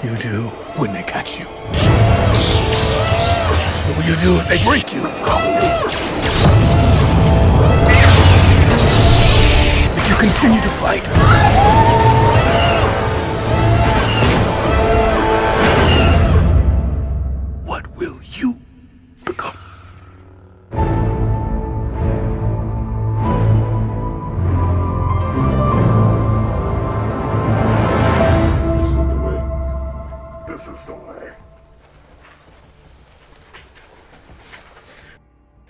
you do when they catch you? What will you do if they break you? If you continue to fight? What will you become? This is the way.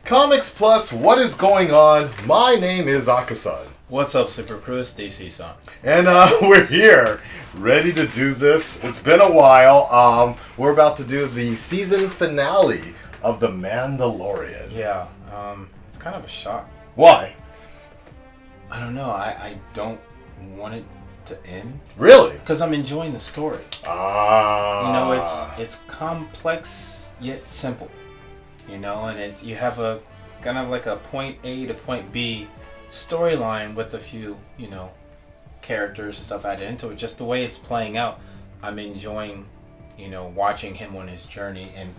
Comics Plus, what is going on? My name is Akasan. What's up, Super Crew? It's DC-san. And we're here, ready to do this. It's been a while. We're about to do the season finale of The Mandalorian. Yeah, it's kind of a shock. Why? I don't know. I don't want it to end. Really? Because I'm enjoying the story. Ah. You know, it's complex yet simple. You know, and you have a kind of like a point A to point B storyline with a few, you know, characters and stuff added into it. Just the way it's playing out, I'm enjoying, you know, watching him on his journey and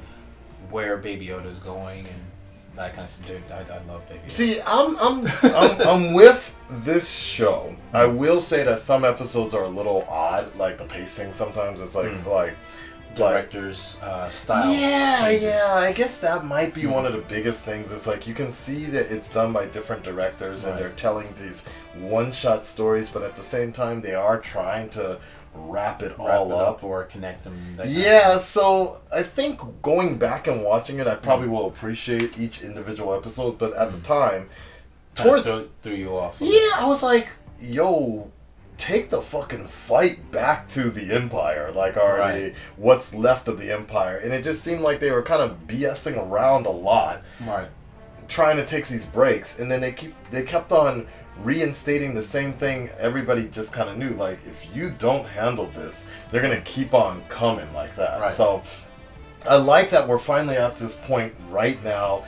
where Baby Yoda's going and that kind of stuff. Dude, I love Baby Yoda. See, I'm with this show. I will say that some episodes are a little odd, like the pacing. Sometimes it's like director's style. Yeah, changes. yeah. I guess that might be one of the biggest things. It's like you can see that it's done by different directors and they're telling these one-shot stories, but at the same time they are trying to wrap it all up or connect them. Yeah, so I think going back and watching it, I probably will appreciate each individual episode, but at the time, towards threw you off. Yeah, I was like, yo, take the fucking fight back to the Empire, like already what's left of the Empire. And it just seemed like they were kind of BSing around a lot. Right. Trying to take these breaks, and then they kept on reinstating the same thing everybody just kind of knew. Like, if you don't handle this, they're going to keep on coming like that. Right. So I like that we're finally at this point right now,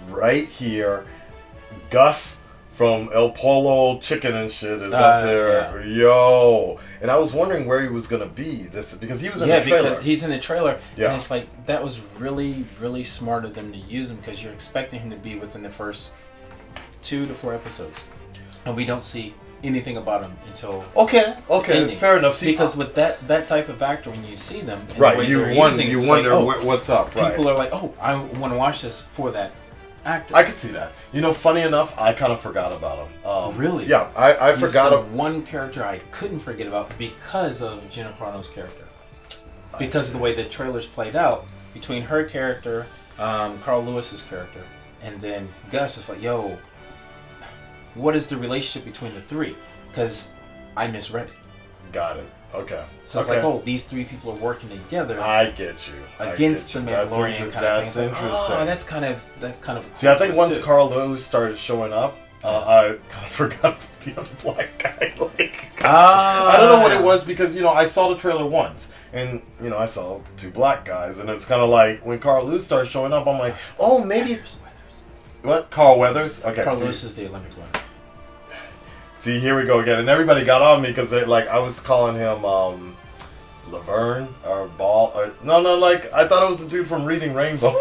right here. Gus from El Polo Chicken and shit is up there. Yeah. Yo. And I was wondering where he was going to be because he was in the trailer. Yeah, because he's in the trailer. Yeah. And it's like, that was really, really smart of them to use him because you're expecting him to be within the first 2 to 4 episodes. And we don't see anything about him until Okay, ending. Fair enough. See, because with that type of actor, when you see them, and right, the way you they're wonder, using you it, wonder like, what's up. Right. People are like, oh, I want to watch this for that actor. I could see that. You know, funny enough, I kind of forgot about him. Really? Yeah, I He's forgot the him. one character I couldn't forget about because of Gina Carano's character. Because of the way the trailers played out between her character, Carl Lewis's character, and then Gus. It's like, yo, what is the relationship between the three? Because I misread it. Got it. Okay. So it's like, oh, these 3 people are working together. I get you. Against the Mandalorian kind of thing. That's interesting. Oh, that's kind of. See, I think once Carl Lewis started showing up, I kind of forgot about the other black guy. I don't know what it was because, you know, I saw the trailer once. And, you know, I saw 2 black guys. And it's kind of like, when Carl Lewis started showing up, I'm like, oh, maybe... Weathers. What? Carl Weathers? Okay. Carl Lewis is the Olympic one. See, here we go again. And everybody got on me because, like, I was calling him Laverne or Ball. Or, no, like, I thought it was the dude from Reading Rainbow.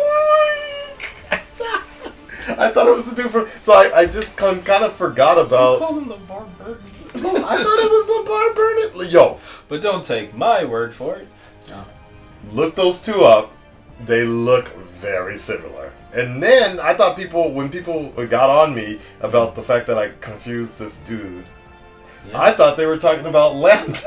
I thought it was the dude from... So I just kind of forgot about... You called him LeVar Burton. No, I thought it was LeVar Burton. Yo. But don't take my word for it. No. Look those 2 up. They look very similar. And then I thought when people got on me about the fact that I confused this dude, I thought they were talking about Lando.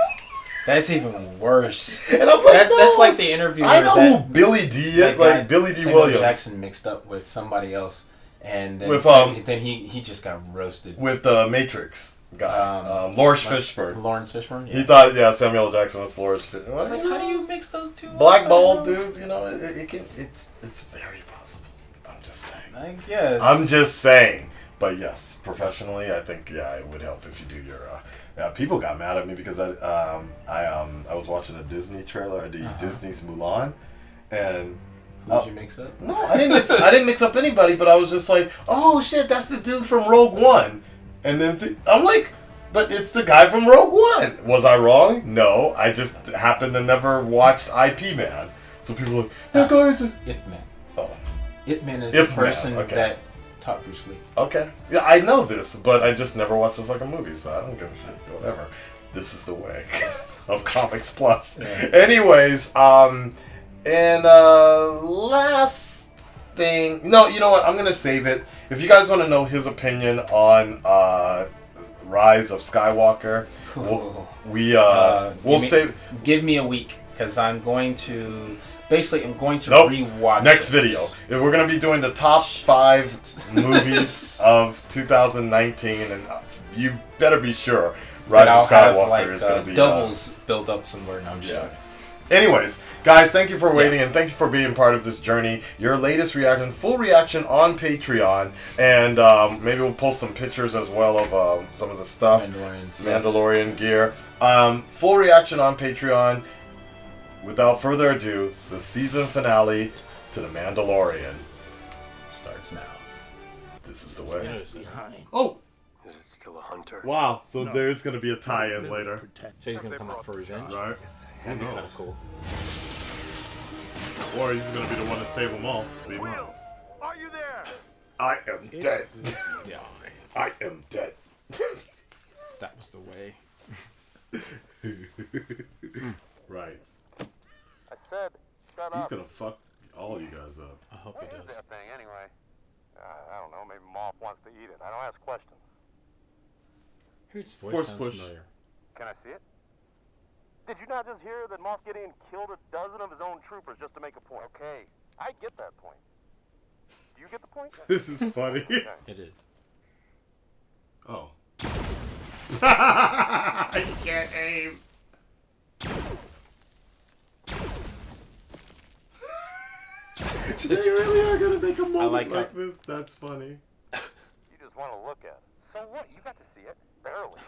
That's even worse. And I'm like, no, that's like the interview. I know who Billy D is, like Billy D. Samuel Williams. Jackson mixed up with somebody else, and then, then he just got roasted. With the Matrix guy, Lawrence Fishburne. Lawrence Fishburne? Yeah. He thought, Samuel Jackson was Lawrence Fishburne. It's like, how do you mix those 2 blackballed dudes, you know, it's very possible. I'm just saying. I guess. I'm just saying. But yes, professionally, I think it would help if you do your. People got mad at me because I was watching a Disney trailer, Disney's Mulan, and who did you mix up? No, I didn't mix up anybody, but I was just like, oh shit, that's the dude from Rogue One, and then I'm like, But it's the guy from Rogue One. Was I wrong? No, I just happened to never watched IP Man. So people are like, that guy's a... Ip Man. Oh. Ip Man is Ip the Man, person okay. that taught Bruce Lee. Okay. Yeah, I know this, but I just never watched the fucking movie, so I don't give a shit. Whatever. This is the way of Comics Plus. Yeah. Anyways, and last thing... No, you know what? I'm going to save it. If you guys want to know his opinion on Rise of Skywalker, we'll save... Give me a week, because I'm going to... Basically, I'm going to Nope. rewatch Next it. video. We're going to be doing the top 5 movies of 2019, and you better be sure Rise of Skywalker is going to be... doubles built up somewhere. No, I'm just joking. Anyways, guys, thank you for waiting, and thank you for being part of this journey. Your latest reaction, full reaction on Patreon, and maybe we'll post some pictures as well of some of the stuff. Mandalorian gear. Full reaction on Patreon. Without further ado, the season finale to The Mandalorian Starts now. This is the way. Behind. Oh! Is it still a hunter? Wow, so there's going to be a tie-in later. So he's gonna come up for revenge. Right? Who That'd be knows? kind of cool. Or he's going to be the one to save them all. Leave them out. Are you there? I am dead. Yeah, I am dead. that was the way. Right. I said, shut He's up. going to fuck all you guys up. I hope What it is does. that thing anyway? I don't know. Maybe Moth wants to eat it. I don't ask questions. Whose voice Force sounds push. familiar? Can I see it? Did you not just hear that Moff Gideon killed a dozen of his own troopers just to make a point? Okay, I get that point. Do you get the point? This is funny. Okay. It is. Oh. You can't aim. They really are gonna make a moment like like how- this. That's funny. You just want to look at it. So what? You got to see it. Barely.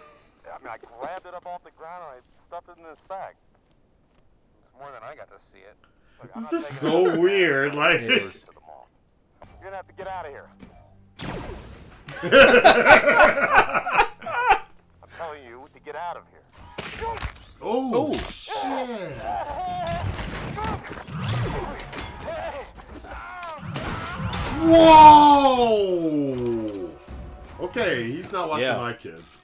I mean, I grabbed it up off the ground and I stuffed it in this sack. It's more than I got to see it. Look, I'm This not is taking so weird. Like, It is. to the mall. You're gonna have to get out of here. I'm telling you to get out of here. oh, Oh. shit! Whoa! Okay, he's not watching Yeah. my kids.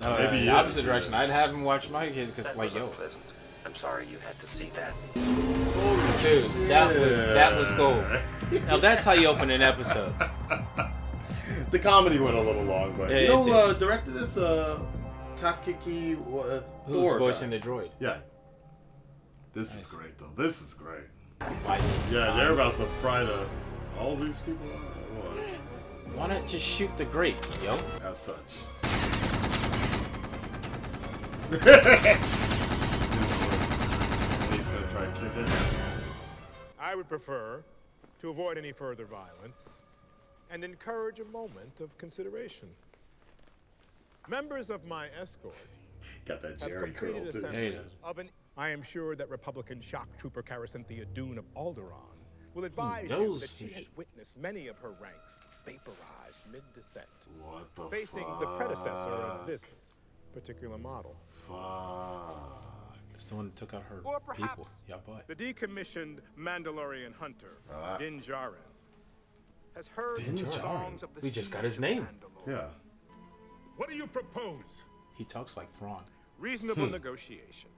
No, Maybe the he opposite is, direction. yeah. I'd have him watch my kids because, like, yo, Unpleasant. I'm sorry you had to see that. dude, that was gold. Now that's how you open an episode. The comedy went a little long, but Yeah, you it know, did. directed this Takiki Who's Thor voicing guy. the droid? Yeah. This is Nice. great, though. This is great. Why use the Yeah, time? they're about to fry the all these people out, or what? Why not just shoot the grapes, yo? As such. He's gonna try and kick it. I would prefer to avoid any further violence and encourage a moment of consideration. Members of my escort Got that have Jerry curl completed too. assembly Yeah, he does. of an... I am sure that Republican shock trooper Caracynthia Dune of Alderaan will advise you knows that she who has she- witnessed many of her ranks vaporized mid-descent, What the facing fuck? the predecessor of this particular model. Fuck. It's the one that took out her Or people. perhaps Yeah, but the decommissioned Mandalorian hunter, Ah. Din Djarin, has heard Din the Djarin? songs of the We just got siege his of name. Mandalore. Yeah. What do you propose? he talks like Thrawn. Reasonable negotiation.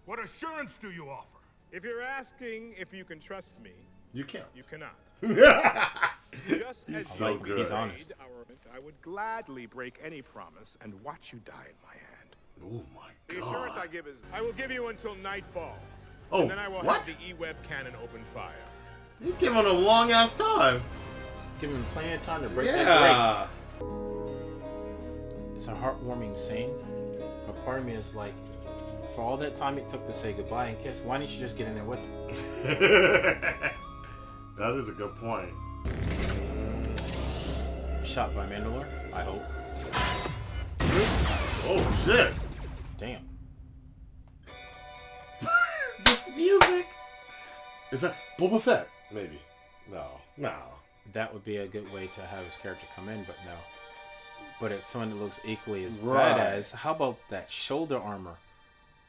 What assurance do you offer? If you're asking if you can trust me, You can't. you cannot. He's Just as so you good. He's betrayed honest. I would gladly break any promise and watch you die in my hand. Oh my The assurance I god. give is, I will give you until nightfall. Oh, And then I will what? have the E-Web cannon open fire. You give him a long ass time. Give him plenty of time to break that grape. Yeah. It's a heartwarming scene. But part of me is like, for all that time it took to say goodbye and kiss, why didn't you just get in there with him? That is a good point. Shot by Mandalore, I hope. Oh shit. Damn. This music. Is that Boba Fett? Maybe. No. No. That would be a good way to have his character come in, but no. but it's someone that looks equally as Right. badass. How about that shoulder armor?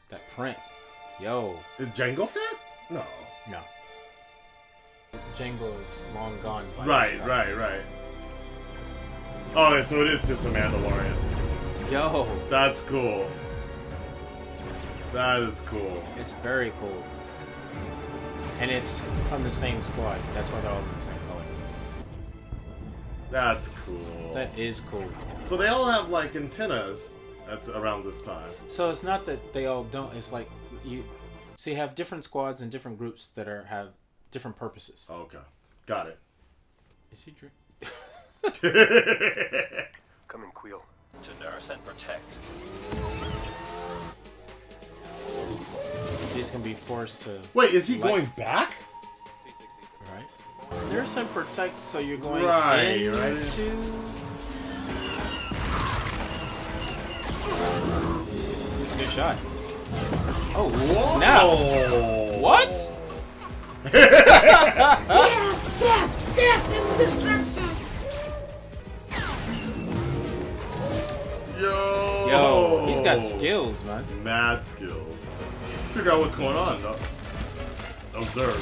That print. Yo. Is Django fit? No. No. Django is long gone by Right, this time. right. Oh, so it is just a Mandalorian. Yo. That's cool. That is cool. It's very cool. And it's from the same squad. That's why they're all in the same color. That's cool. That is cool. So they all have like antennas at around this time. So it's not that they all don't. It's like you have different squads and different groups that have different purposes. Okay, got it. Is he drink? Come in, Queel. To nurse and protect. He's gonna be forced to. Wait, is he going back? Right. Nurse and protect. So you're going Right. into. Good shot. Oh snap! Whoa. What? Yes, death and destruction. Yo, He's got skills, man. Mad skills. Figure out what's going on. No. Observe.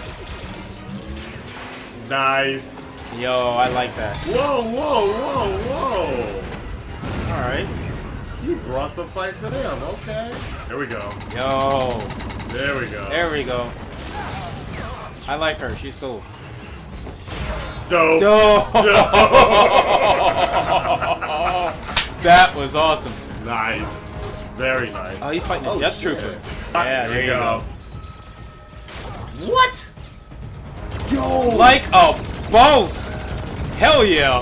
Nice. Yo, I like that. Whoa. All right. You brought the fight to them. Okay. Here we go. Yo. There we go. There we go. I like her. She's cool. Dope. That was awesome. Nice. Very nice. Oh, he's fighting a Death shit. Trooper. Yeah, there you go. What? Yo. Like a boss. Hell yeah.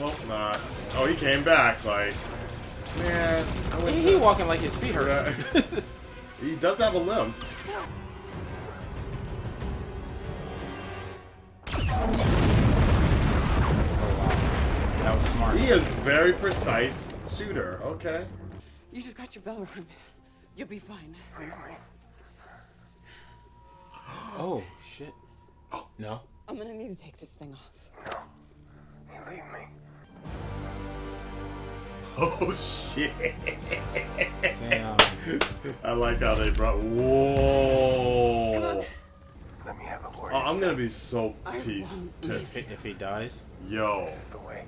Nope, not. Oh, he came back. Like, man. I went He walking like his feet hurt. He does have a limb. That was smart. He is very precise shooter. Okay. You just got your bell rung. You'll be fine. Oh shit. Oh no. I'm gonna need to take this thing off. You leave me. Oh shit. Damn. I like how they brought. Whoa. Let me have a word. Oh, I'm gonna be so I pissed. won't If he dies, Yo, This is the way.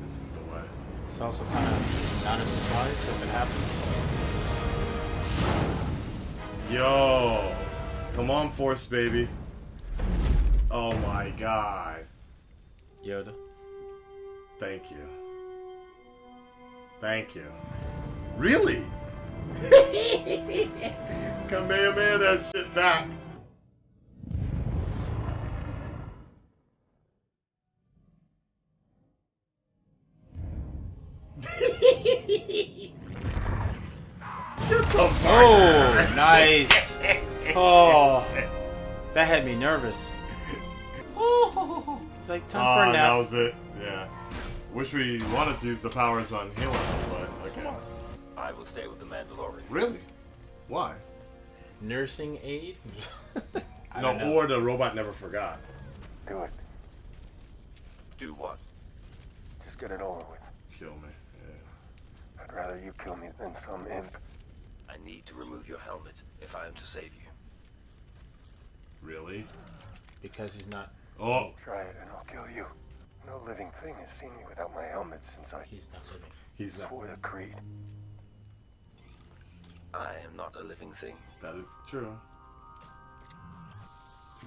this is the way. it's also kind of not a surprise if it happens. Yo, come on, Force baby. Oh my God. Yoda. Thank you. Thank you. Really? Kamehameha that shit back. Oh, nice. Oh, that had me nervous. It's like time for a That nap. was it. Yeah. Wish we wanted to use the powers on Halo, but okay. I will stay with the Mandalorian. Really? Why? Nursing aid? I No, don't know. or the robot never forgot. Do it. Do what? Just get it over with. Kill me. Yeah. I'd rather you kill me than some imp. I need to remove your helmet if I am to save you. Really? Because he's not. Oh, Try it and I'll kill you. No living thing has seen me without my helmet since I He's not living. he's not. swore the creed. I am not a living thing. That is true.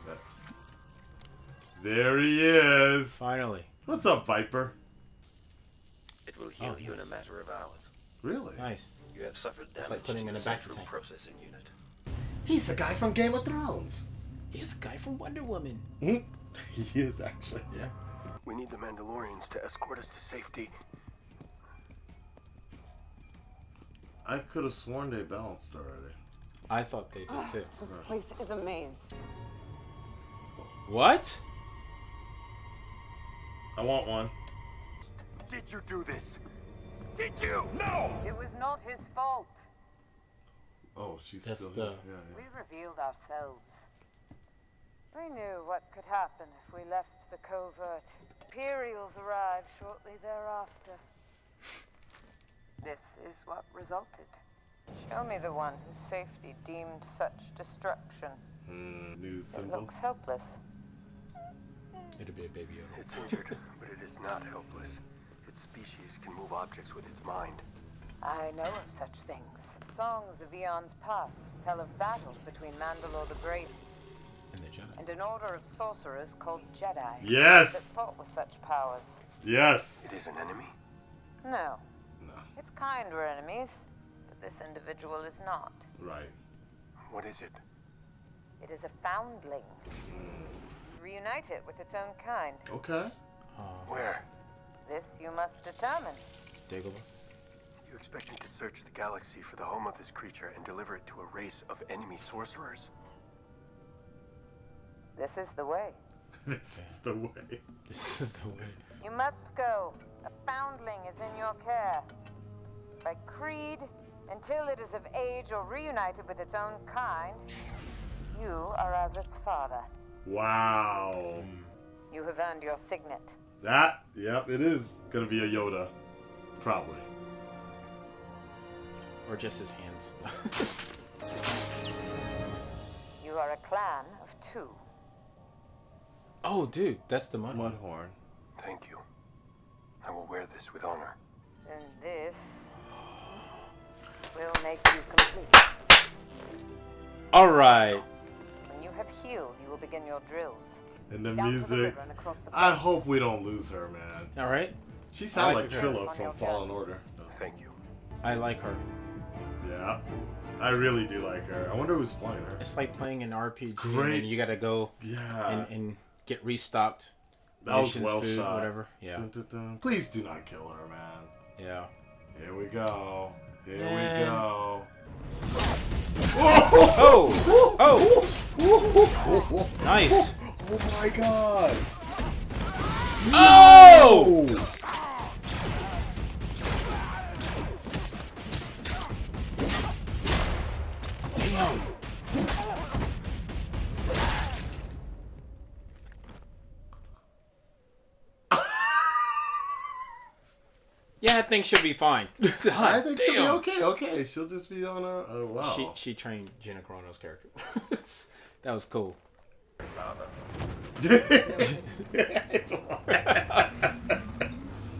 That- There he is. Finally. What's up, Viper? It will heal Oh, you in a nice. matter of hours. Really? Nice. You have suffered damage like putting to in the a back central tank. processing unit. He's the guy from Game of Thrones. He's the guy from Wonder Woman. He is actually. Yeah. We need the Mandalorians to escort us to safety. I could have sworn they balanced already. I thought they did too. This place is a maze. What? I want one. Did you do this? Did you? No! It was not his fault. Oh, she's That's still the- here. We Yeah, revealed ourselves. We knew what could happen if we left the covert. Imperials arrive shortly thereafter. This is what resulted. Show me the one whose safety deemed such destruction. News It symbol. looks helpless. It'll be a baby Yoda. It's injured, but it is not helpless. Its species can move objects with its mind. I know of such things. Songs of eons past tell of battles between Mandalore the Great And the Jedi. and an order of sorcerers called Jedi that Yes. fought with such powers. Yes. It is an enemy? No, No. its kind were enemies, but this individual is not. Right. What is it? It is a foundling. Reunite it with its own kind. Okay. Where? This you must determine. Dagobah. You expect me to search the galaxy for the home of this creature and deliver it to a race of enemy sorcerers? This is the way. This is the way. This is the way. You must go. A foundling is in your care. By creed, until it is of age or reunited with its own kind, you are as its father. Wow. You have earned your signet. That, yep, it is gonna be a Yoda. Probably. Or just his hands. You are a clan of 2. Oh, dude, that's the money. Mudhorn. Thank you. I will wear this with honor. And this will make you complete. All right. When you have healed, you will begin your drills. And the Down to the music. river and across the I plains. hope we don't lose her, man. All right. She sounds I like like her. Trilla from Fallen Order. Thank you. I like her. Yeah. I really do like her. I wonder who's playing her. It's like playing an RPG Great. and you gotta go Yeah. and get restocked. That was Nation's well food, shot. whatever. Yeah. Dun, dun, dun. Please do not kill her, man. Yeah. Here we go. Here And- we go. Oh! Oh! Oh! Nice. Oh my god! Oh! Damn. Yeah, I think she'll be fine. I think she'll be Damn. okay. Okay, she'll just be on her. Oh wow. She trained Gina Carano's character. That was cool.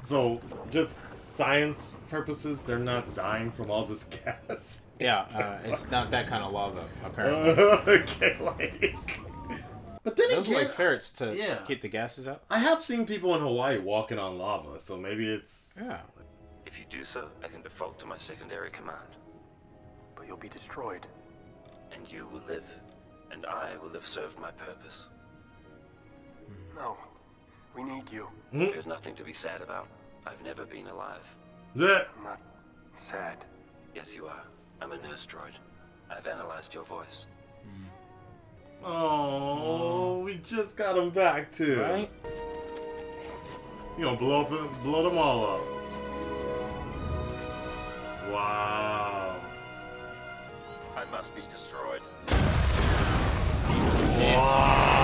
So, just science purposes, they're not dying from all this gas. Yeah, it's not that kind of lava, apparently. Okay, like. But then Those are again, like ferrets to yeah. keep the gases out. I have seen people in Hawaii walking on lava, so maybe it's. Yeah. If you do so, I can default to my secondary command. But you'll be destroyed. And you will live. And I will have served my purpose. No. We need you. There's nothing to be sad about. I've never been alive. Yeah. I'm not sad. Yes, you are. I'm a nurse droid. I've analyzed your voice. Oh, we just got him back too. Right? You gonna blow them all up. Wow. I must be destroyed.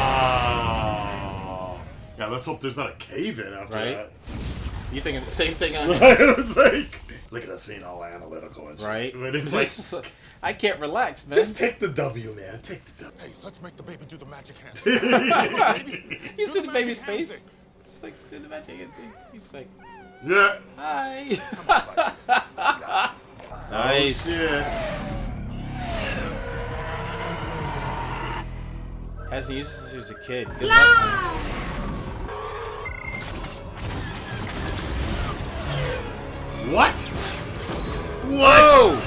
Wow. Yeah, let's hope there's not a cave in after Right? that. You thinking the same thing on It was like, look at us being all analytical and shit. right? But it's like, I can't relax, man. just take the W, man. Take the W. Hey, let's make the baby do the magic hand. You see the baby's face? Just like did the magic thing. He's like, Yeah. hi. Oh, Nice. shit. Hasn't used it since he was a kid. Good luck, man. What? Whoa!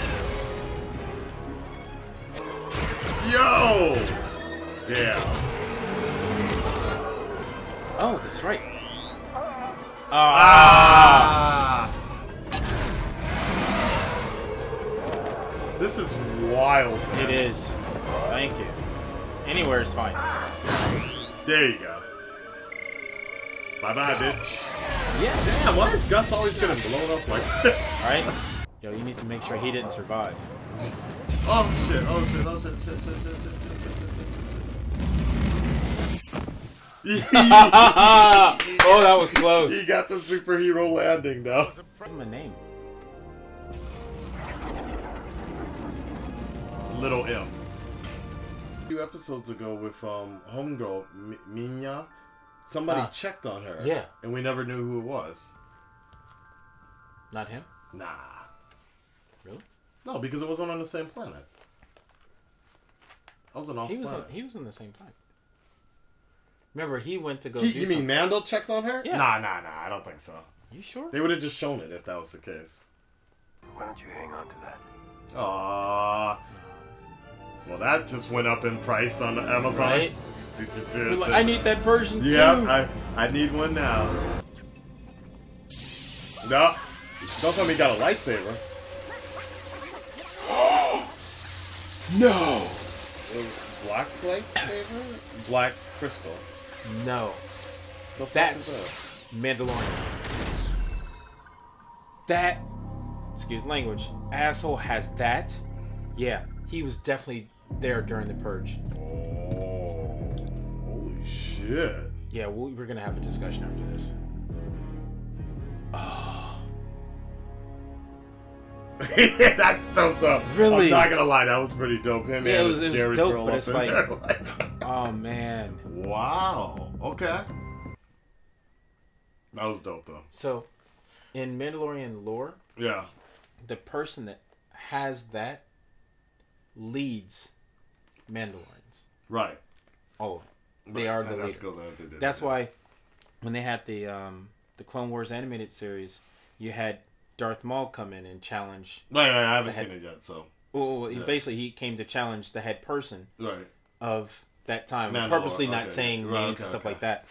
Yo! Damn. Oh, that's right. Ah! This is wild, man. It is. Thank you. Anywhere is fine. There you go. Bye-bye, bitch. Yes. Damn, why is Gus always getting blown up like this? All right. Yo, you need to make sure he didn't survive. Oh shit, oh shit, oh shit, shit, shit, shit, shit, shit, shit, shit, shit. Oh, that was close. He got the superhero landing now. Give him a name. Little M. A few episodes ago with homegirl Minya, somebody checked on her. Yeah. And we never knew who it was. Not him? Nah. Really? No, because it wasn't on the same planet. I was an off planet. He was on the same planet. Remember, he went to go You mean Mando checked on her? Yeah. Nah, I don't think so. You sure? They would have just shown it if that was the case. Why don't you hang on to that? Aww. Well, that just went up in price on Amazon. Right? I need that version too. Yeah, I need one now. No. Don't tell me you got a lightsaber. No. Black lightsaber? Black crystal. No. The fuck That's is that? Mandalorian. That, excuse language, asshole has that. Yeah, he was definitely there during the purge. Oh, holy shit. Yeah, we're gonna have a discussion after this. Oh. That's dope though. Really? I'm not gonna lie, that was pretty dope. Him Yeah, and it was Jerry dope, Curl but up it's in like, there. oh man. Wow. Okay. That was dope though. So, in Mandalorian lore, Yeah. the person that has that leads Mandalorians. Right. All of them. They are the That's leader. good. That's why when they had the Clone Wars animated series, you had Darth Maul come in and challenge. Right, I haven't seen it yet, so. Well, basically he came to challenge the head person of that time, purposely not saying names and stuff like that.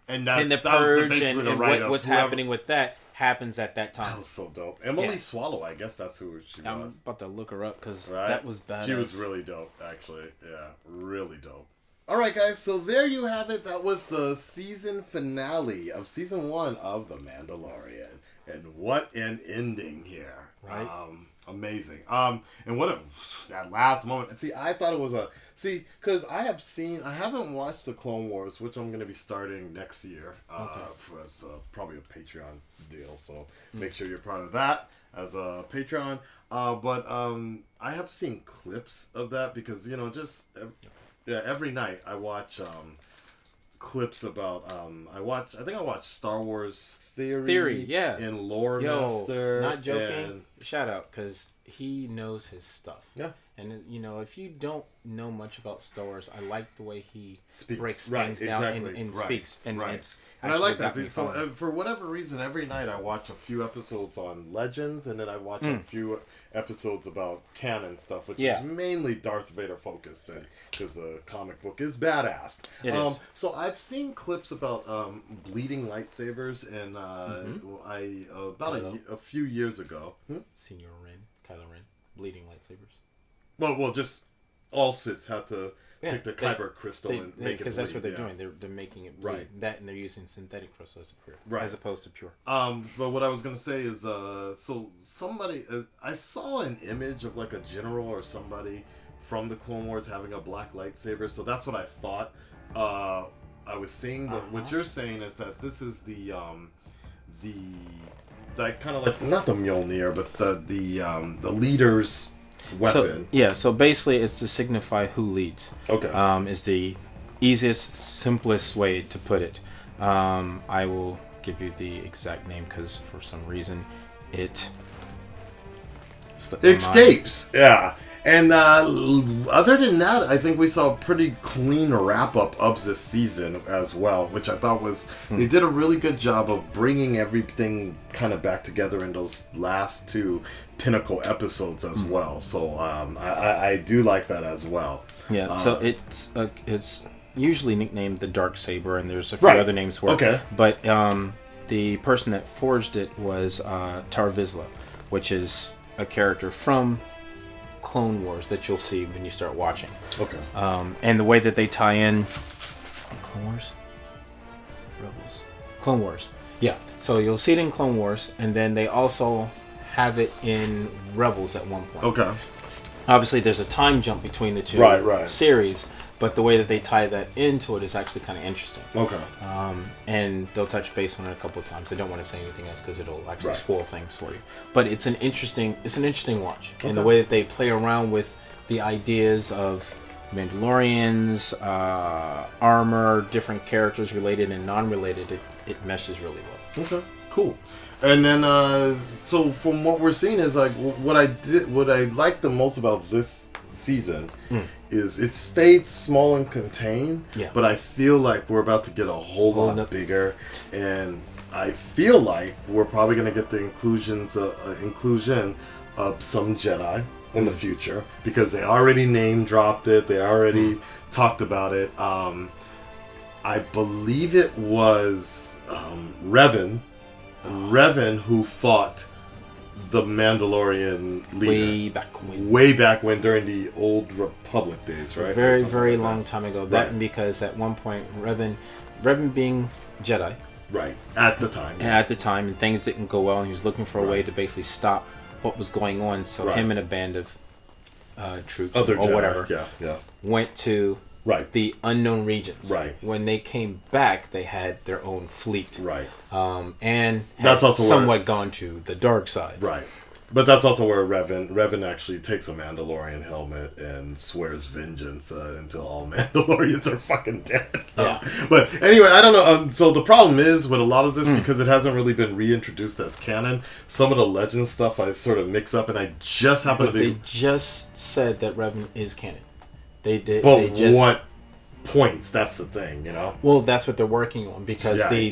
And then the purge and what's happening with that happens at that time. That was so dope. Emily Swallow, I guess that's who she was. I'm about to look her up because that was badass. She was really dope, actually. Yeah, really dope. Alright guys, so there you have it. That was the season finale of season 1 of The Mandalorian. And what an ending here. Right. Amazing. And what that last moment. See, I thought it was because I haven't watched the Clone Wars, which I'm going to be starting next year. For as probably a Patreon deal. So make sure you're part of that as a Patreon. But I have seen clips of that because, every night I watch clips about I think I watched Star Wars Theory and Lore Master. Not joking. Shout out because he knows his stuff. Yeah. And if you don't know much about Star Wars, I like the way he speaks. breaks things down and speaks. And it's and I like that. So for whatever reason, every night I watch a few episodes on Legends, and then I watch a few episodes about canon stuff, which is mainly Darth Vader focused, and because the comic book is badass. It is. So I've seen clips about bleeding lightsabers, and a few years ago. Senior Kylo Ren, bleeding lightsabers. Well, just all Sith have to take the Kyber crystal and make it bleed. Because that's what they're doing. They're making it bleed. Right. That, and they're using synthetic crystals as opposed to pure. But what I was going to say is, so somebody, I saw an image of like a general or somebody from the Clone Wars having a black lightsaber. So that's what I thought I was seeing. But what you're saying is that this is the kind of like, not the Mjolnir, but the leader's weapon. So basically it's to signify who leads. Okay. Is the easiest, simplest way to put it. I will give you the exact name because for some reason it escapes. Yeah. And other than that, I think we saw a pretty clean wrap-up of this season as well, which I thought was... They did a really good job of bringing everything kind of back together in those last 2 pinnacle episodes as well. So I do like that as well. Yeah, so it's usually nicknamed the Darksaber, and there's a few other names for it. Okay. But the person that forged it was Tar Vizsla, which is a character from Clone Wars that you'll see when you start watching. Okay. And the way that they tie in Clone Wars? Rebels? Clone Wars. Yeah. So you'll see it in Clone Wars, and then they also have it in Rebels at one point. Okay. Obviously, there's a time jump between the two series, But the way that they tie that into it is actually kind of interesting. Okay. And they'll touch base on it a couple of times. I don't want to say anything else because it'll actually Right. spoil things for you. But it's an interesting watch. Okay. And the way that they play around with the ideas of Mandalorians, armor, different characters related and non-related, it meshes really well. Okay, cool. And then, so from what we're seeing is like what I like the most about this season is it stayed small and contained. Yeah. But I feel like we're about to get a whole lot bigger, and I feel like we're probably gonna get the inclusion of some Jedi in the future because they already name dropped it. They already talked about it. I believe it was Revan who fought the Mandalorian leader way back when during the old Republic days, right? Very, very long time ago. That and because at one point Revan being Jedi, right, at the time, and things didn't go well, and he was looking for a way to basically stop what was going on. So him and a band of troops other or Jedi, whatever went to the unknown regions. Right. When they came back, they had their own fleet. Right. And that's also somewhat gone to the dark side. Right. But that's also where Revan actually takes a Mandalorian helmet and swears vengeance until all Mandalorians are fucking dead. Yeah. But anyway, I don't know. So the problem is with a lot of this, because it hasn't really been reintroduced as canon, some of the legend stuff I sort of mix up, and I just happen to be... They just said that Revan is canon. They did. But they just... what points? That's the thing, you know? Well, that's what they're working on, because the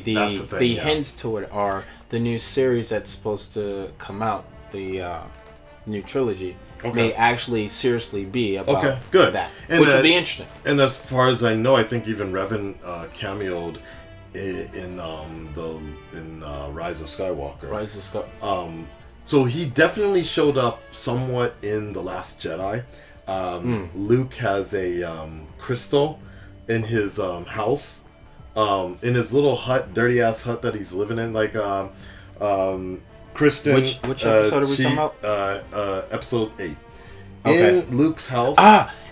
hints to it are the new series that's supposed to come out, the new trilogy, may actually seriously be about that, and which would be interesting. And as far as I know, I think even Revan cameoed in Rise of Skywalker. Rise of Skywalker. So he definitely showed up somewhat in The Last Jedi. Luke has a crystal in his house, in his little hut, dirty ass hut that he's living in, like Kristen. Which episode are we talking about? Episode 8. Okay. In Luke's house.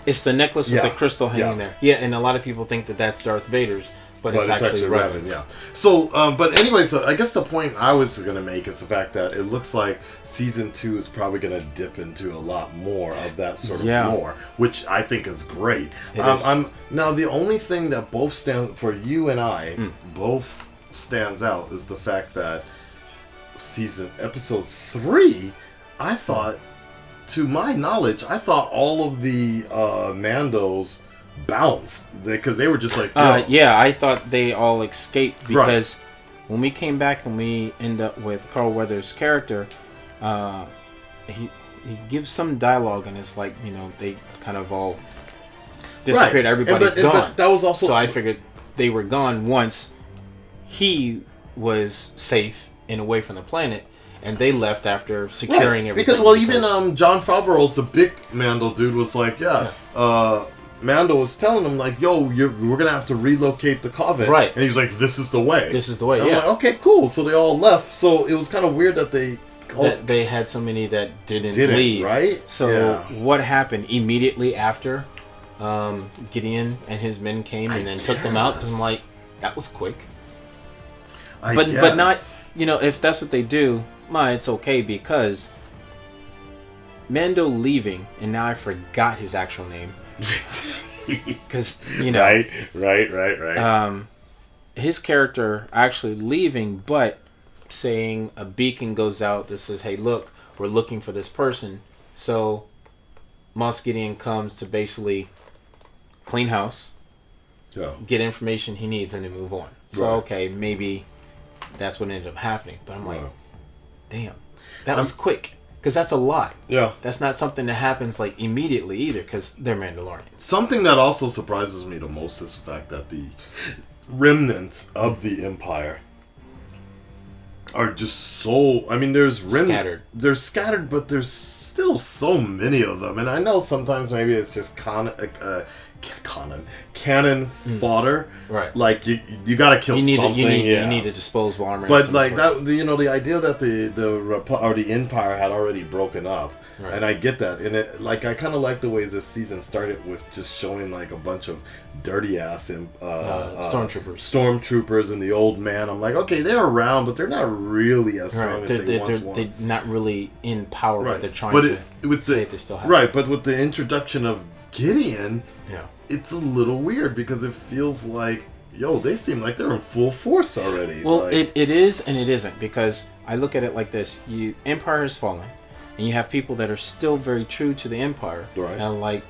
It's the necklace with the crystal hanging there. Yeah, and a lot of people think that that's Darth Vader's, but it's actually Revan's. Yeah. So, but anyway, so I guess the point I was going to make is the fact that it looks like season 2 is probably going to dip into a lot more of that sort of lore, which I think is great. Now the only thing that both stand for you and I both stands out is the fact that episode 3, I thought, to my knowledge, I thought all of the Mandos bounced because they were just like, I thought they all escaped because when we came back and we end up with Carl Weathers' character, he gives some dialogue and it's like, you know, they kind of all disappeared. Everybody's gone. But that was also, so I figured they were gone once he was safe and away from the planet, and they left after securing everything. Because even John Favreau's the big Mando dude was like, Mando was telling him like, "Yo, we're gonna have to relocate the Coven," right? And he was like, "This is the way. This is the way." And I'm like, okay, cool. So they all left. So it was kind of weird that they had so many that didn't leave, right? So what happened immediately after Gideon and his men came and then took them out? Because I'm like, that was quick. But not, you know, if that's what they do, it's okay, because Mando leaving, and now I forgot his actual name. Because, you know. Right. His character actually leaving, but saying a beacon goes out that says, hey, look, we're looking for this person. So Moff Gideon comes to basically clean house, get information he needs, and then move on. So, okay, maybe that's what ended up happening. But I'm like, damn, that was quick. Because that's a lot. Yeah. That's not something that happens like immediately either, because they're Mandalorians. Something that also surprises me the most is the fact that the remnants of the Empire are just so... I mean, there's scattered. They're scattered, but there's still so many of them. And I know sometimes maybe it's just cannon fodder. Right. Like you got to kill something. You need a disposable armor. But like that, the idea that the Empire had already broken up, right. And I get that, and it like I kind of like the way this season started with just showing like a bunch of dirty ass and stormtroopers and the old man. I'm like, okay, they're around, but they're not really as strong as they once were. They're not really in power, right. But they're trying to say they still have. Right, but with the introduction of Gideon, yeah, it's a little weird because it feels like, yo, they seem like they're in full force already. Well, like, it is and it isn't, because I look at it like this: Empire has fallen, and you have people that are still very true to the Empire, right? And like,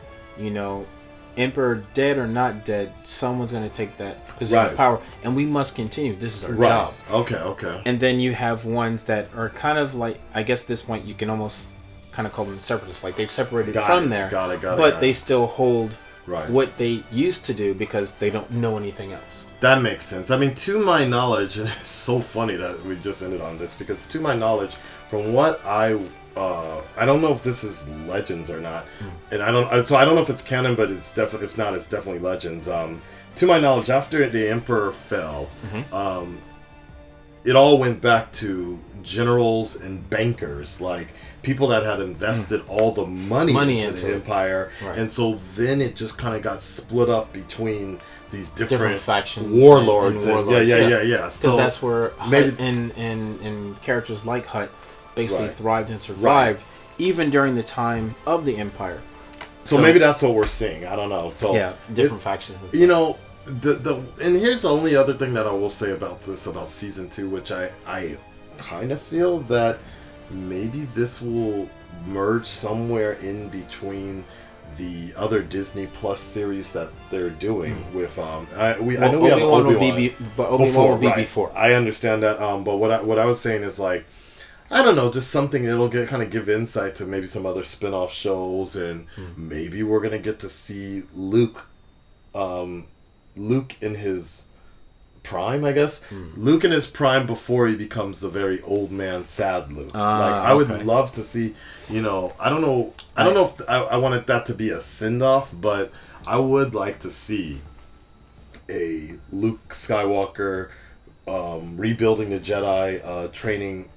Emperor dead or not dead, someone's going to take that position of power, and we must continue. This is our job. Okay. And then you have ones that are kind of like, I guess at this point you can almost kind of call them separatists. Like they've separated from there, but they still hold what they used to do because they don't know anything else. That makes sense. I mean, to my knowledge, and it's so funny that we just ended on this, because to my knowledge, from what I don't know if this is Legends or not, and I don't know if it's canon, but it's definitely, if not, it's definitely Legends. To my knowledge, after the Emperor fell, it all went back to generals and bankers, like people that had invested all the money into the Empire, and so then it just kind of got split up between these different factions, warlords. And warlords. Yeah. Because so that's where Hutt and characters like Hutt basically thrived and survived, even during the time of the Empire. So maybe that's what we're seeing. I don't know. So yeah, different factions. And here's the only other thing that I will say about season 2, which I kind of feel that maybe this will merge somewhere in between the other Disney Plus series that they're doing with I know we have Obi-Wan, but Obi-Wan will be before. I understand that, but what I was saying is, like, I don't know, just something that'll give insight to maybe some other spin-off shows, and maybe we're gonna get to see Luke in his prime, I guess. Luke in his prime before he becomes the very old man, sad Luke. I would love to see, I don't know if I wanted that to be a send-off, but I would like to see a Luke Skywalker rebuilding the Jedi training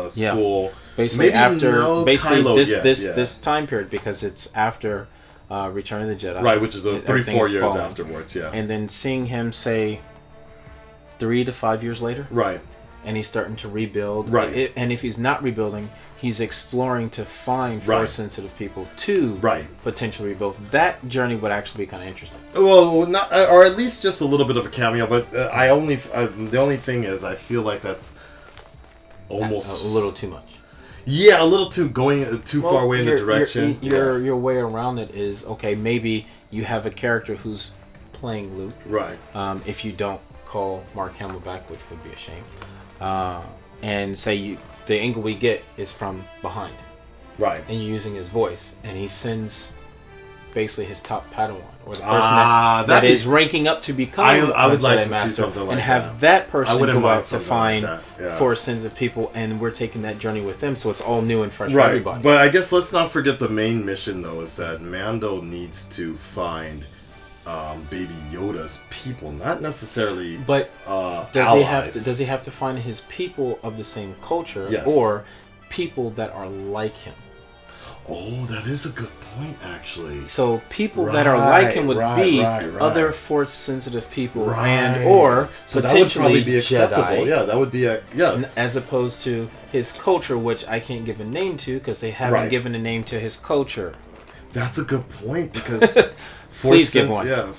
school. Basically this time period, because it's after Return of the Jedi. Right, which is 3-4 years afterwards, yeah. And then seeing him, say, 3 to 5 years later. Right. And he's starting to rebuild. Right. And if he's not rebuilding, he's exploring to find Force-sensitive people to potentially rebuild. That journey would actually be kind of interesting. Well, not, or at least just a little bit of a cameo, but the only thing is, I feel like that's almost a little too much. Yeah, a little too far away in the direction. Your way around it is, okay, maybe you have a character who's playing Luke. Right. If you don't call Mark Hamill back, which would be a shame. And say the angle we get is from behind. Right. And you're using his voice, and he sends basically his top Padawan, or the person that is ranking up to become I would like Jedi to Master, see something like and have that person go out to find like Force-sensitive people, and we're taking that journey with them, so it's all new and fresh for right. everybody. But I guess let's not forget the main mission, though, is that Mando needs to find Baby Yoda's people, not necessarily. But does he have to find his people of the same culture, or people that are like him? Oh, that is a good point, actually. So people that are like him would be other Force-sensitive people, and or so potentially that would probably be acceptable. Jedi, yeah, that would be as opposed to his culture, which I can't give a name to because they haven't given a name to his culture. That's a good point, because please give one. Yeah,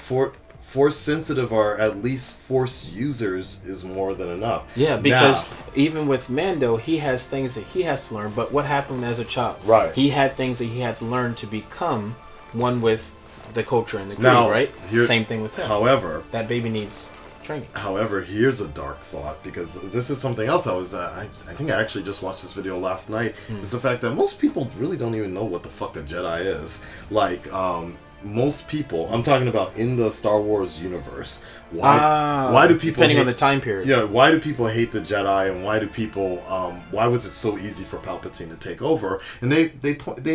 Force-sensitive are at least Force users is more than enough. Yeah, because even with Mando, he has things that he has to learn. But what happened as a child? Right. He had things that he had to learn to become one with the culture and the creed, right? Same thing with him. However, that baby needs training. However, here's a dark thought, because this is something else I think I actually just watched this video last night. It's the fact that most people really don't even know what the fuck a Jedi is. Like, most people, I'm talking about in the Star Wars universe, why do people depending on the time period? Yeah, why do people hate the Jedi, and why do people why was it so easy for Palpatine to take over? And they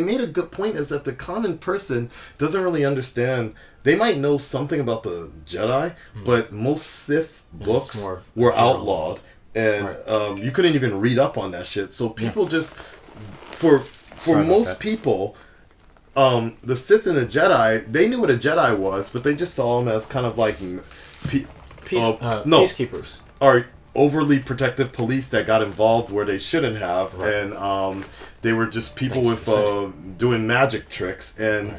made a good point, is that the common person doesn't really understand. They might know something about the Jedi, but most Sith books were outlawed, and you couldn't even read up on that shit. So people just for most people, the Sith and the Jedi, they knew what a Jedi was, but they just saw them as kind of like peacekeepers, or overly protective police that got involved where they shouldn't have, and they were just people with doing magic tricks, and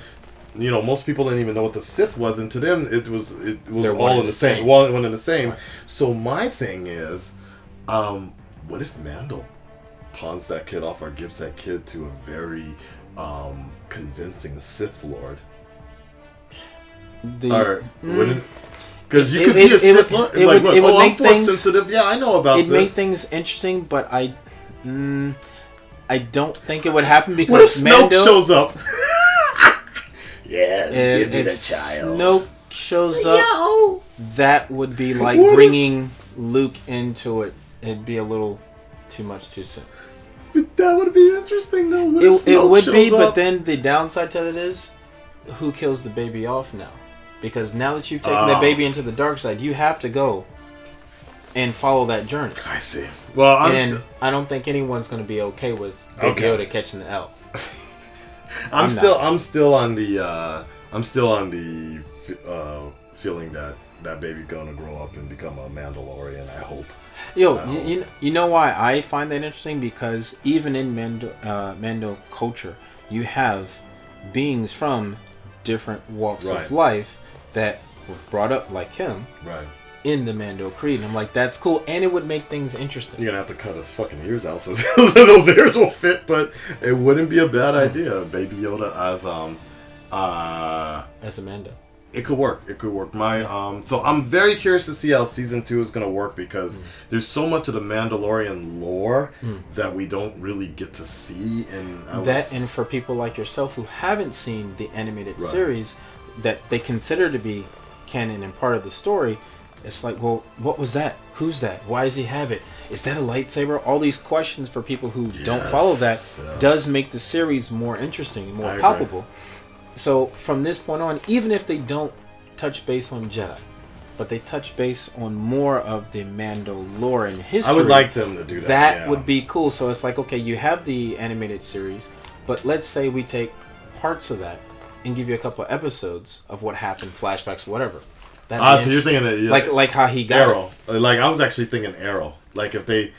you know, most people didn't even know what the Sith was, and to them it was all in the same, one in the same. Right. So my thing is, what if Mando pawns that kid off or gives that kid to a very convincing Sith Lord? Because you could be a Sith Lord. I'm force sensitive. Yeah, I know about this. It made things interesting, but I don't think it would happen because what if Snoke Mando shows up? Yes, give me the child. Snoke shows up, that would be like bringing Luke into it. It'd be a little too much too soon. But that would be interesting, though. What if Snoke it would be, shows but up? then the downside to it is, who kills the baby off now? Because now that you've taken the baby into the dark side, you have to go and follow that journey. I see. Well, I don't think anyone's going to be okay with Baby Yoda catching the L. I'm still on the feeling that baby's gonna grow up and become a Mandalorian. I hope. You know why I find that interesting? Because even in Mando culture, you have beings from different walks of life that were brought up like him. Right. In the Mando Creed, and I'm like, that's cool, and it would make things interesting. You're gonna have to cut his fucking ears out so those ears will fit, but it wouldn't be a bad idea. Baby Yoda as a Mando. It could work. So I'm very curious to see how season 2 is gonna work, because there's so much of the Mandalorian lore that we don't really get to see, and and for people like yourself who haven't seen the animated series that they consider to be canon and part of the story. It's like, well, what was that? Who's that? Why does he have it? Is that a lightsaber? All these questions for people who don't follow that does make the series more interesting and more palpable. So from this point on, even if they don't touch base on Jedi, but they touch base on more of the Mando lore and history, I would like them to do that. That would be cool. So it's like, okay, you have the animated series, but let's say we take parts of that and give you a couple of episodes of what happened, flashbacks, whatever. So you're thinking like how he got Arrow. Like I was actually thinking Arrow. Like if they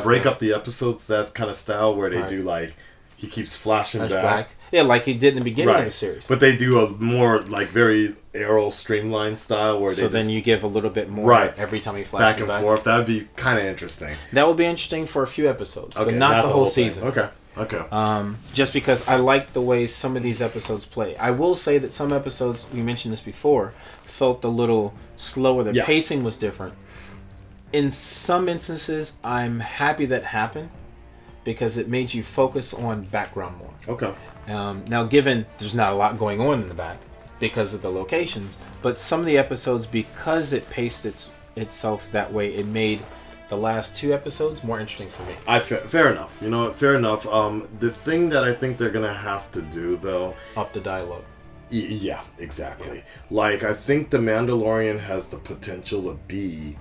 break up the episodes, that kind of style where they do like he keeps flashing back. Yeah, like he did in the beginning of the series. But they do a more like very Arrow streamlined style where then you give a little bit more every time he flashes back and forth. That'd be kind of interesting. That would be interesting for a few episodes, but not the whole season. Okay. Just because I like the way some of these episodes play. I will say that some episodes, we mentioned this before, felt a little slower. The pacing was different. In some instances, I'm happy that happened because it made you focus on background more. Okay. Now, given there's not a lot going on in the back because of the locations, but some of the episodes, because it paced itself that way, it made the last 2 episodes more interesting for me. Fair enough. You know what? Fair enough. The thing that I think they're going to have to do, though... Up the dialogue. Yeah, exactly. Yeah. Like, I think The Mandalorian has the potential to be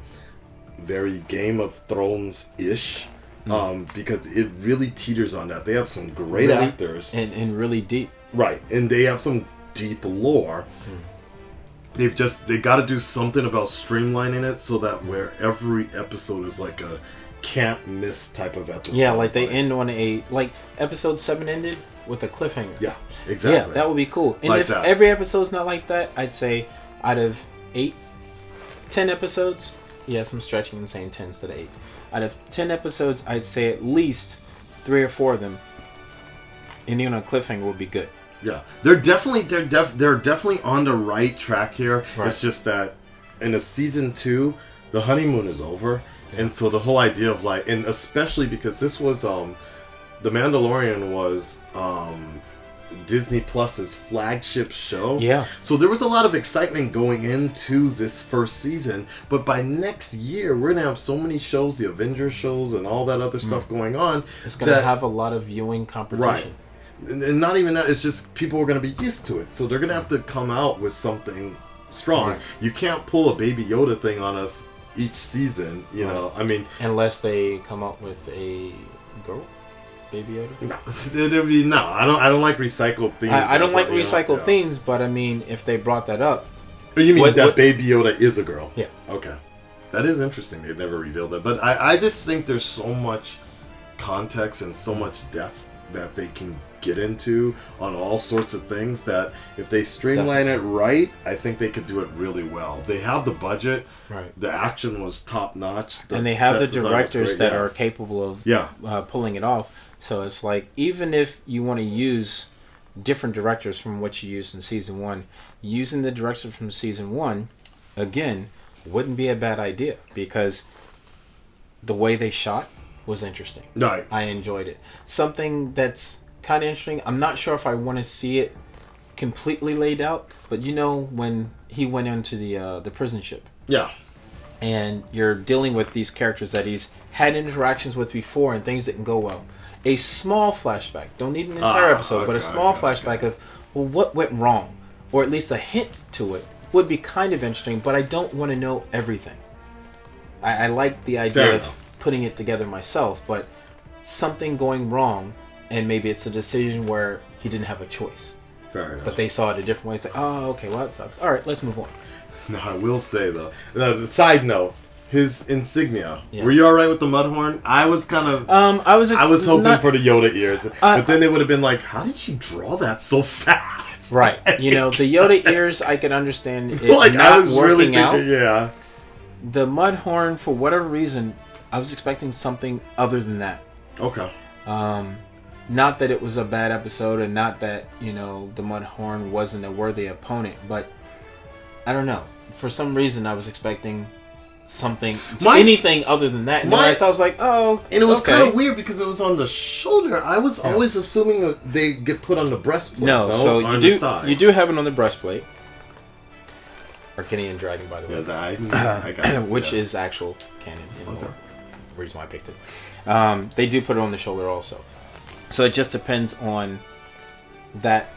very Game of Thrones-ish. Because it really teeters on that. They have some great actors. And really deep. Right. And they have some deep lore. They got to do something about streamlining it so that where every episode is like a can't miss type of episode. Yeah, like they end on like episode 7 ended with a cliffhanger. Yeah, exactly. Yeah, that would be cool. And like if every episode's not like that, I'd say out of 10 episodes, yes, I'm stretching and saying 10 instead of 8. Out of 10 episodes, I'd say at least 3 or 4 of them ending on a cliffhanger would be good. Yeah, they're definitely on the right track here. Right. It's just that in a season 2, the honeymoon is over, and so the whole idea of like, and especially because this was The Mandalorian was Disney Plus's flagship show. Yeah. So there was a lot of excitement going into this first season, but by next year we're gonna have so many shows, the Avengers shows and all that other stuff going on. It's gonna have a lot of viewing competition. Right. And not even that, it's just people are gonna be used to it. So they're gonna have to come out with something strong. Right. You can't pull a Baby Yoda thing on us each season, you know. I mean, unless they come up with a girl Baby Yoda. No, it'd be no. I don't like recycled themes. I don't like recycled themes, but I mean, if they brought that up. But you mean that Baby Yoda is a girl? Yeah. Okay, that is interesting. They've never revealed that, but I just think there's so much context and so much depth that they can get into on all sorts of things that if they streamline it right, I think they could do it really well. They have the budget. Right. The action was top notch. And they have the directors that are capable of pulling it off. So it's like, even if you want to use different directors from what you used in season 1, using the director from season 1, again, wouldn't be a bad idea, because the way they shot was interesting. Right. I enjoyed it. Something that's kind of interesting, I'm not sure if I want to see it completely laid out, but you know, when he went into the prison ship. Yeah. And you're dealing with these characters that he's had interactions with before and things didn't go well. A small flashback, don't need an entire episode, but a small flashback of, well, what went wrong? Or at least a hint to it would be kind of interesting, but I don't want to know everything. I like the idea of putting it together myself, but something going wrong, and maybe it's a decision where he didn't have a choice. Fair enough. But they saw it a different way. It's like, oh, okay, well, that sucks. All right, let's move on. No, I will say, though, side note, his insignia. Yeah. Were you all right with the Mudhorn? I was kind of... I was hoping for the Yoda ears. But then it would have been like, how did she draw that so fast? Right. You know, the Yoda ears, I can understand it like, not I was working really thinking, out. Yeah. The Mudhorn, for whatever reason, I was expecting something other than that. Okay. Not that it was a bad episode, and not that, you know, the Mudhorn wasn't a worthy opponent, but I don't know. For some reason, I was expecting something, anything other than that. And I was like, oh, and it was kind of weird because it was on the shoulder. I was always assuming they get put on the breastplate. No, so you do have it on the breastplate. Arcanian Dragon, by the way. Yeah, I got it. Which is actual canon in lore. Reason why I picked it. They do put it on the shoulder also. So it just depends on that,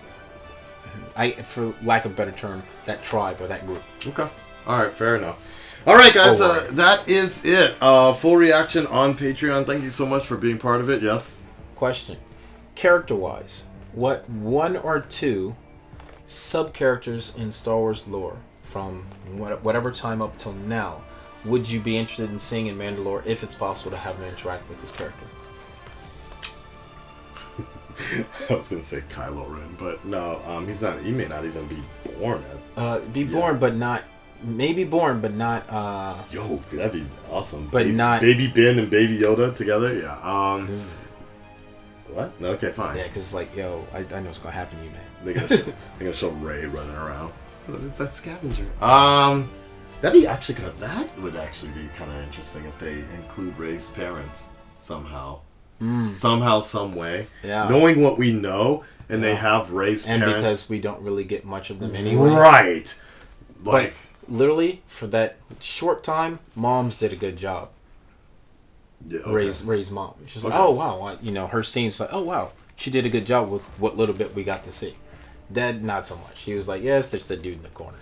for lack of a better term, that tribe or that group. Okay. All right, fair enough. All right, guys, that is it. Full reaction on Patreon. Thank you so much for being part of it. Yes? Question. Character-wise, what 1 or 2 sub-characters in Star Wars lore from whatever time up till now would you be interested in seeing in Mandalore if it's possible to have him interact with this character? I was gonna say Kylo Ren, but no, he's not. He may not even be born yet. Born, but not. Maybe born, but not. Yo, that'd be awesome. But not Baby Ben and Baby Yoda together. Yeah. What? Okay, fine. Yeah, because like, yo, I know what's gonna happen to you, man. They're gonna show Rey running around. What is that scavenger? That'd be actually that would actually be kind of interesting if they include Rey's parents somehow. Somehow, some way. Yeah. Knowing what we know, and they have Rey's parents. And because we don't really get much of them anyway. Right. Like, but literally, for that short time, Moms did a good job. Yeah, okay. Rey's mom. She's like, oh, wow. You know, her scene's like, oh, wow. She did a good job with what little bit we got to see. Dad, not so much. He was like, yes, there's the dude in the corner.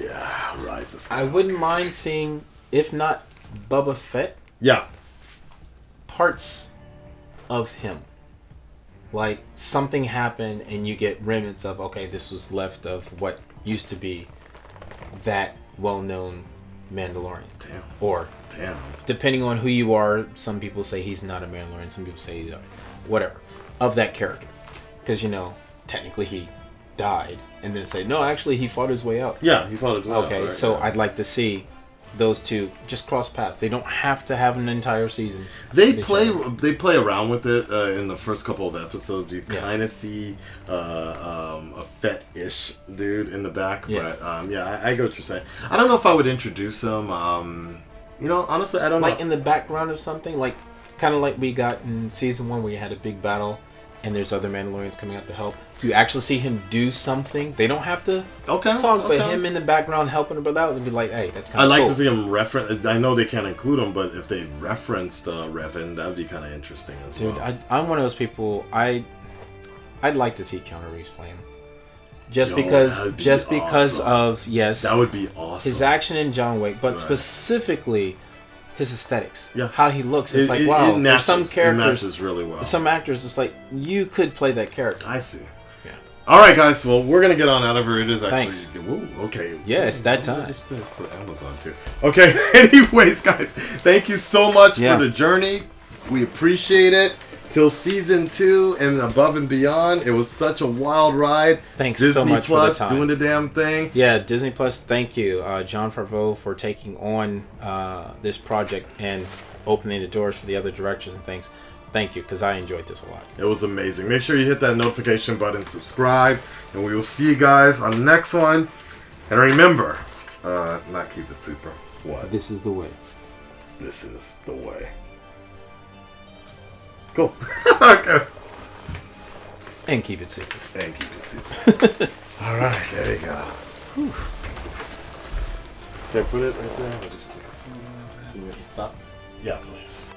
Yeah, Rise of Skywalker. I wouldn't mind seeing, if not Boba Fett. Yeah. Parts of him, like something happened and you get remnants of, okay, this was left of what used to be that well-known Mandalorian. Damn. Depending on who you are, some people say he's not a Mandalorian, some people say he's whatever of that character, because you know technically he died, and then say no, actually he fought his way out. Yeah, he fought his way out. Okay, right, so I'd like to see those two just cross paths. They don't have to have an entire season. They play around with it in the first couple of episodes. You kind of see a Fett-ish dude in the back, but I get what you're saying. I don't know if I would introduce him. You know, honestly, I don't know. Like in the background of something, like kind of like we got in season 1 where you had a big battle and there's other Mandalorians coming out to help. If you actually see him do something, they don't have to talk, but him in the background helping a brother out would be like, hey, that's kind of I like cool. to see him reference. I know they can't include him, but if they referenced Revan, that would be kind of interesting as well. Dude, I'm one of those people. I'd like to see Keanu Reeves play him. Just because of that would be awesome. His action in John Wick, but specifically his aesthetics. Yeah, how he looks. It's like wow. There's some characters. It matches really well. Some actors, it's like you could play that character. I see. Yeah. All right, guys. Well, we're gonna get on out of here. It is actually. Thanks. Whoa, okay. Yeah, it's that time. Just put Amazon too. Okay. Anyways, guys, thank you so much for the journey. We appreciate it. Till season 2 and above and beyond, it was such a wild ride. Thanks Disney so much Plus for the time. doing the damn thing. Yeah, Disney Plus. Thank you, John Favreau, for taking on this project and opening the doors for the other directors and things. Thank you, because I enjoyed this a lot. It was amazing. Make sure you hit that notification button, subscribe, and we will see you guys on the next one. And remember, not keep it super. What? This is the way. This is the way. Cool. Okay. And keep it secret. And keep it secret. All right, there you go. Whew. Can I put it right there? I'll just take a photo of it. Stop. Yeah, please.